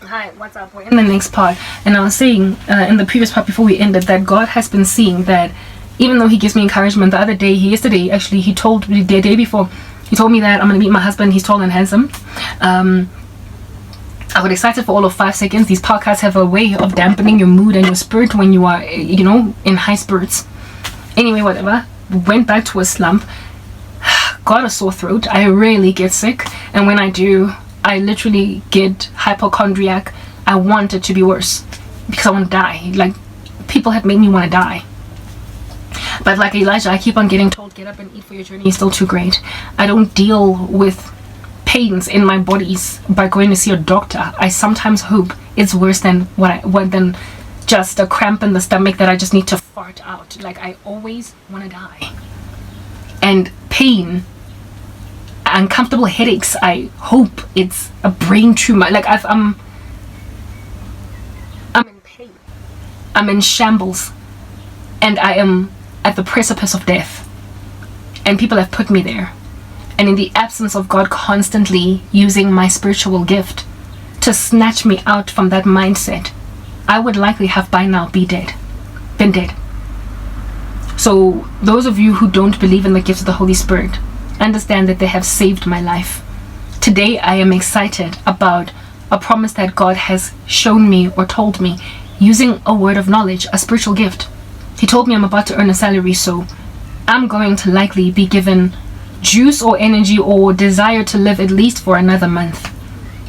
Hi, what's up? We're in the next part, and I was saying in the previous part before we ended that God has been seeing that even though He gives me encouragement. The other day, yesterday actually, He told me, the day before, He told me that I'm going to meet my husband. He's tall and handsome. I got excited for all of 5 seconds. These podcasts have a way of dampening your mood and your spirit when you are, in high spirits. Anyway, whatever. Went back to a slump. Got a sore throat. I rarely get sick, and when I do, I literally get hypochondriac. I want it to be worse because I want to die. Like, people have made me want to die. But like Elijah, I keep on getting told, get up and eat, for your journey is still too great. I don't deal with pains in my bodies by going to see a doctor. I sometimes hope it's worse than than just a cramp in the stomach that I just need to fart out. Like, I always want to die. And pain, uncomfortable headaches, I hope it's a brain tumor. Like, I'm in pain. I'm in shambles, and I am at the precipice of death, and people have put me there. And in the absence of God constantly using my spiritual gift to snatch me out from that mindset, I would likely have by now been dead. So those of you who don't believe in the gift of the Holy Spirit, understand that they have saved my life. Today I am excited about a promise that God has shown me or told me using a word of knowledge, a spiritual gift. He told me I'm about to earn a salary, so I'm going to likely be given juice or energy or desire to live at least for another month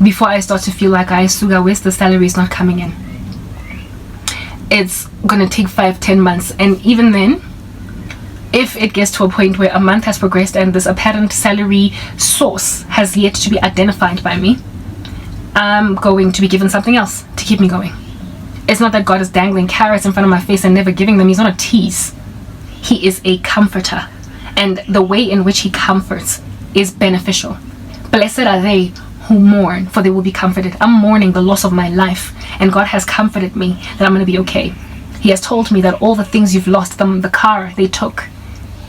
before I start to feel like Suga West, the salary is not coming in. It's gonna take 5-10 months, and even then, if it gets to a point where a month has progressed and this apparent salary source has yet to be identified by me, I'm going to be given something else to keep me going. It's not that God is dangling carrots in front of my face and never giving them. He's not a tease. He is a comforter, and the way in which He comforts is beneficial. Blessed are they who mourn, for they will be comforted. I'm mourning the loss of my life, and God has comforted me that I'm going to be okay. He has told me that all the things you've lost, the car they took,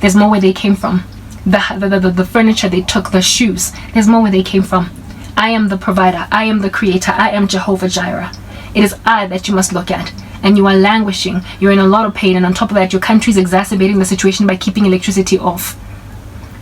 there's more where they came from. The furniture they took, the shoes, there's more where they came from. I am the provider. I am the creator. I am Jehovah Jireh. It is I that you must look at. And you are languishing. You're in a lot of pain. And on top of that, your country is exacerbating the situation by keeping electricity off.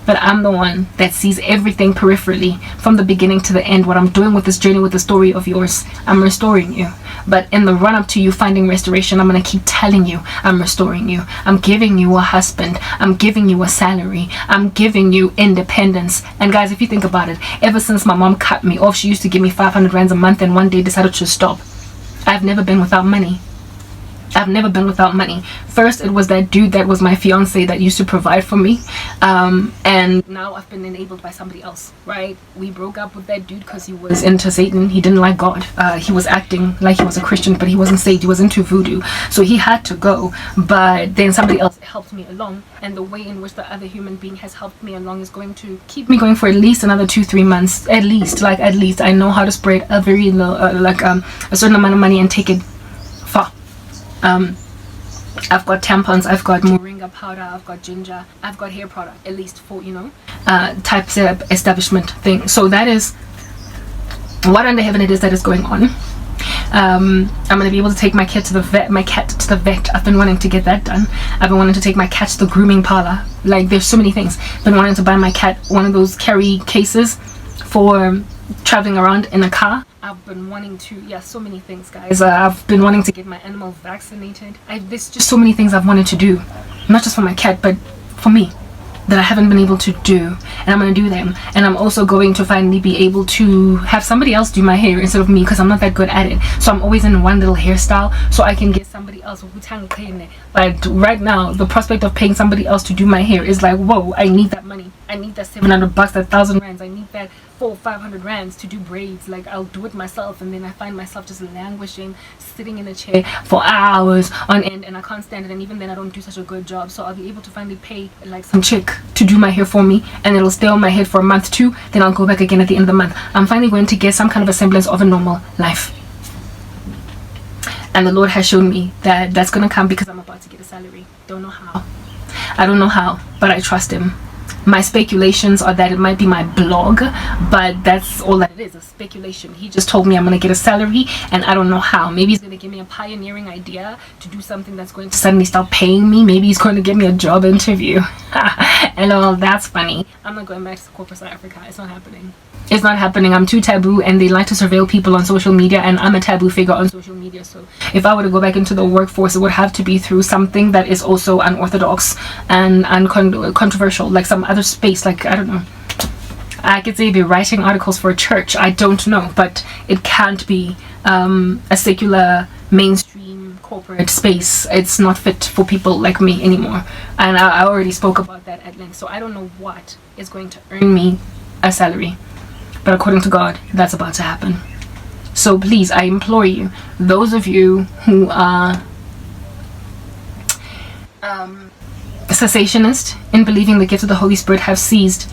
But I'm the one that sees everything peripherally from the beginning to the end. What I'm doing with this journey, with the story of yours, I'm restoring you. But in the run up to you finding restoration, I'm going to keep telling you I'm restoring you. I'm giving you a husband. I'm giving you a salary. I'm giving you independence. And guys, if you think about it, ever since my mom cut me off, she used to give me 500 rands a month and one day decided to stop. I've never been without money. I've never been without money. First, it was that dude that was my fiance that used to provide for me. And now I've been enabled by somebody else, right? We broke up with that dude because he was into Satan. He didn't like God. He was acting like he was a Christian, but he wasn't saved. He was into voodoo. So he had to go. But then somebody else helped me along. And the way in which the other human being has helped me along is going to keep me going for at least another 2-3 months. At least. I know how to spread a very low, a certain amount of money and take it far. I've got tampons, I've got moringa powder, I've got ginger, I've got hair product, at least 4, types of establishment thing. So that is what under heaven it is that is going on. I'm going to be able to take my cat to the vet. I've been wanting to get that done. I've been wanting to take my cat to the grooming parlor. Like, there's so many things. Been wanting to buy my cat one of those carry cases for traveling around in a car. I've been wanting to, so many things, guys. I've been wanting to get my animal vaccinated. There's just so many things I've wanted to do, not just for my cat, but for me, that I haven't been able to do, and I'm going to do them. And I'm also going to finally be able to have somebody else do my hair instead of me, because I'm not that good at it. So I'm always in one little hairstyle, so I can get somebody else. But right now, the prospect of paying somebody else to do my hair is like, whoa, I need that money. I need that 700 bucks, that 1,000 rands. I need that 400-500 rands to do braids. Like, I'll do it myself, and then I find myself just languishing, sitting in a chair for hours on end, and I can't stand it. And even then, I don't do such a good job. So I'll be able to finally pay like some chick to do my hair for me, and it'll stay on my head for a month too. Then I'll go back again at the end of the month. I'm finally going to get some kind of a semblance of a normal life. And the Lord has shown me that that's going to come because I'm about to get a salary. Don't know how. I don't know how, but I trust Him. My speculations are that it might be my blog, but that's all that it is, a speculation. He just told me I'm going to get a salary, and I don't know how. Maybe he's going to give me a pioneering idea to do something that's going to suddenly start paying me. Maybe he's going to give me a job interview. And that's funny. I'm not going back to corporate South Africa. It's not happening. It's not happening. I'm too taboo, and they like to surveil people on social media, and I'm a taboo figure on social media. So if I were to go back into the workforce, it would have to be through something that is also unorthodox and controversial, like some other space. Like, I don't know, I could say be writing articles for a church. I don't know, but it can't be a secular mainstream corporate space. It's not fit for people like me anymore, and I already spoke about that at length. So I don't know what is going to earn me a salary, but according to God, that's about to happen. So please, I implore you, those of you who are cessationist in believing the gifts of the Holy Spirit have ceased,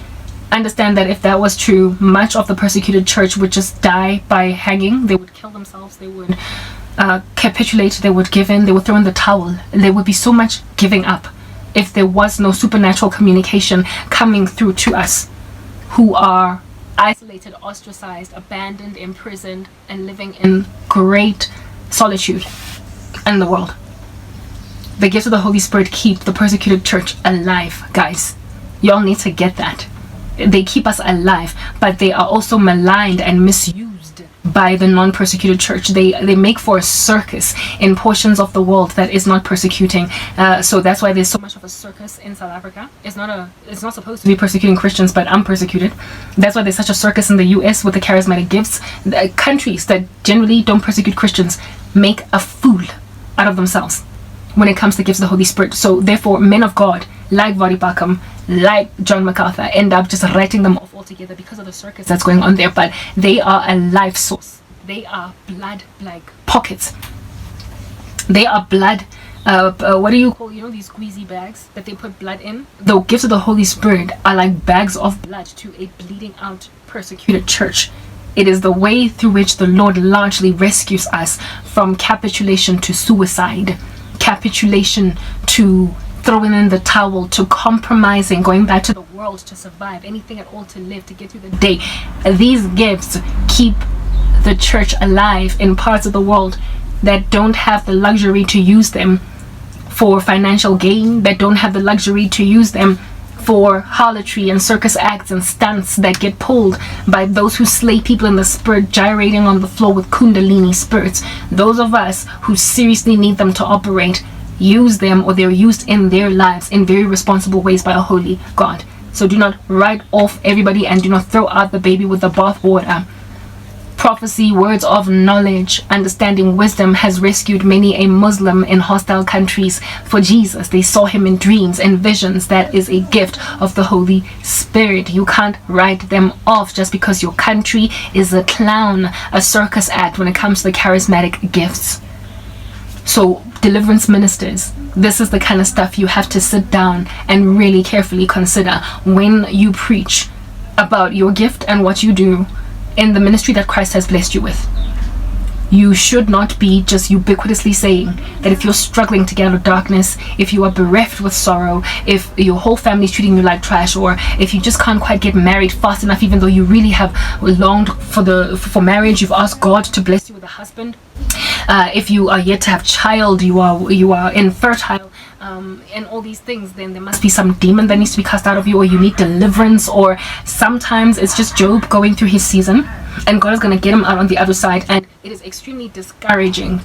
understand that if that was true, much of the persecuted church would just die by hanging. They would kill themselves. They would capitulate. They would give in. They would throw in the towel. There would be so much giving up if there was no supernatural communication coming through to us who are isolated, ostracized, abandoned, imprisoned, and living in great solitude in the world. The gifts of the Holy Spirit keep the persecuted church alive, guys. Y'all need to get that. They keep us alive, but they are also maligned and misused by the non-persecuted church. They make for a circus in portions of the world that is not persecuting. So that's why there's so much of a circus in South Africa. It's not supposed to be persecuting Christians, but I'm persecuted. That's why there's such a circus in the US with the charismatic gifts. The countries that generally don't persecute Christians make a fool out of themselves when it comes to gifts of the Holy Spirit. So therefore, men of God like Vadi Packham, like John MacArthur, end up just writing them off altogether because of the circus that's going on there. But they are a life source. They are blood like pockets. They are blood. What do you call, these squeezy bags that they put blood in? The gifts of the Holy Spirit are like bags of blood to a bleeding out persecuted church. It is the way through which the Lord largely rescues us from capitulation to suicide, capitulation to throwing in the towel, to compromising, going back to the world to survive, anything at all to live, to get through the day. These gifts keep the church alive in parts of the world that don't have the luxury to use them for financial gain, that don't have the luxury to use them for harlotry and circus acts and stunts that get pulled by those who slay people in the spirit, gyrating on the floor with kundalini spirits. Those of us who seriously need them to operate use them, or they're used in their lives in very responsible ways by a holy God. So do not write off everybody, and do not throw out the baby with the bathwater. Prophecy, words of knowledge, understanding, wisdom has rescued many a Muslim in hostile countries for Jesus. They saw him in dreams and visions. That is a gift of the Holy Spirit. You can't write them off just because your country is a clown, a circus act when it comes to the charismatic gifts. So deliverance ministers, this is the kind of stuff you have to sit down and really carefully consider when you preach about your gift and what you do in the ministry that Christ has blessed you with. You should not be just ubiquitously saying that if you're struggling to get out of darkness, if you are bereft with sorrow, if your whole family is treating you like trash, or if you just can't quite get married fast enough even though you really have longed for marriage, you've asked God to bless you with a husband, if you are yet to have child, you are infertile, and all these things, then there must be some demon that needs to be cast out of you, or you need deliverance, or sometimes it's just Job going through his season and God is going to get him out on the other side. And it is extremely discouraging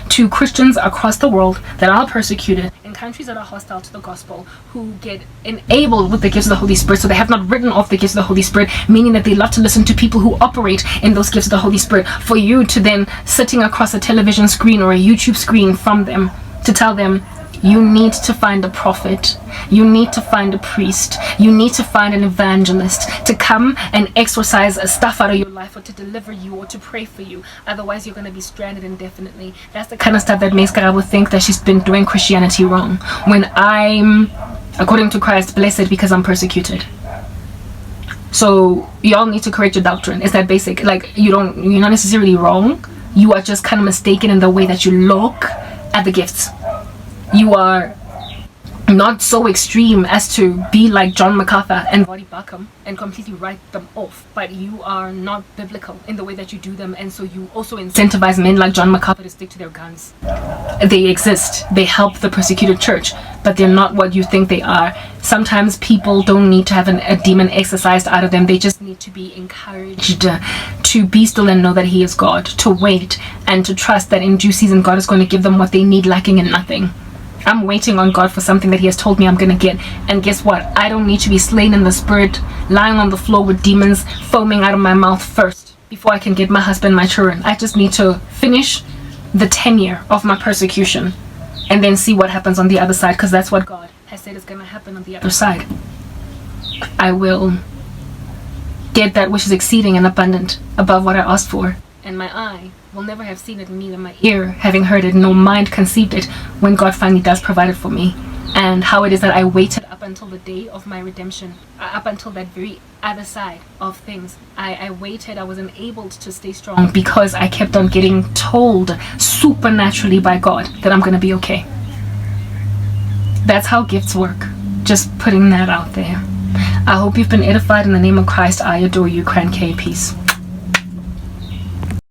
to Christians across the world that are persecuted in countries that are hostile to the gospel, who get enabled with the gifts of the Holy Spirit. So they have not written off the gifts of the Holy Spirit, meaning that they love to listen to people who operate in those gifts of the Holy Spirit, for you to then sitting across a television screen or a YouTube screen from them to tell them, you need to find a prophet, you need to find a priest, you need to find an evangelist to come and exorcise stuff out of your life, or to deliver you, or to pray for you. Otherwise you're going to be stranded indefinitely. That's the kind of stuff that makes Karabo think that she's been doing Christianity wrong, when I'm, according to Christ, blessed because I'm persecuted. So y'all need to correct your doctrine. It's that basic. Like, you're not necessarily wrong, you are just kind of mistaken in the way that you look at the gifts. You are not so extreme as to be like John MacArthur and Roddy Buckham and completely write them off, but you are not biblical in the way that you do them, and so you also incentivize men like John MacArthur to stick to their guns. They exist, they help the persecuted church, but they're not what you think they are. Sometimes people don't need to have a demon exorcised out of them, they just need to be encouraged to be still and know that he is God, to wait and to trust that in due season God is going to give them what they need, lacking in nothing. I'm waiting on God for something that he has told me I'm going to get. And guess what? I don't need to be slain in the spirit, lying on the floor with demons foaming out of my mouth first before I can get my husband, my children. I just need to finish the tenure of my persecution and then see what happens on the other side, because that's what God has said is going to happen on the other side. I will get that which is exceeding and abundant above what I asked for. And my eye will never have seen it, neither my ear having heard it, nor mind conceived it, when God finally does provide it for me. And how it is that I waited up until the day of my redemption, up until that very other side of things. I waited, I was enabled to stay strong because I kept on getting told supernaturally by God that I'm going to be okay. That's how gifts work. Just putting that out there. I hope you've been edified. In the name of Christ, I adore you. Cran K. Peace.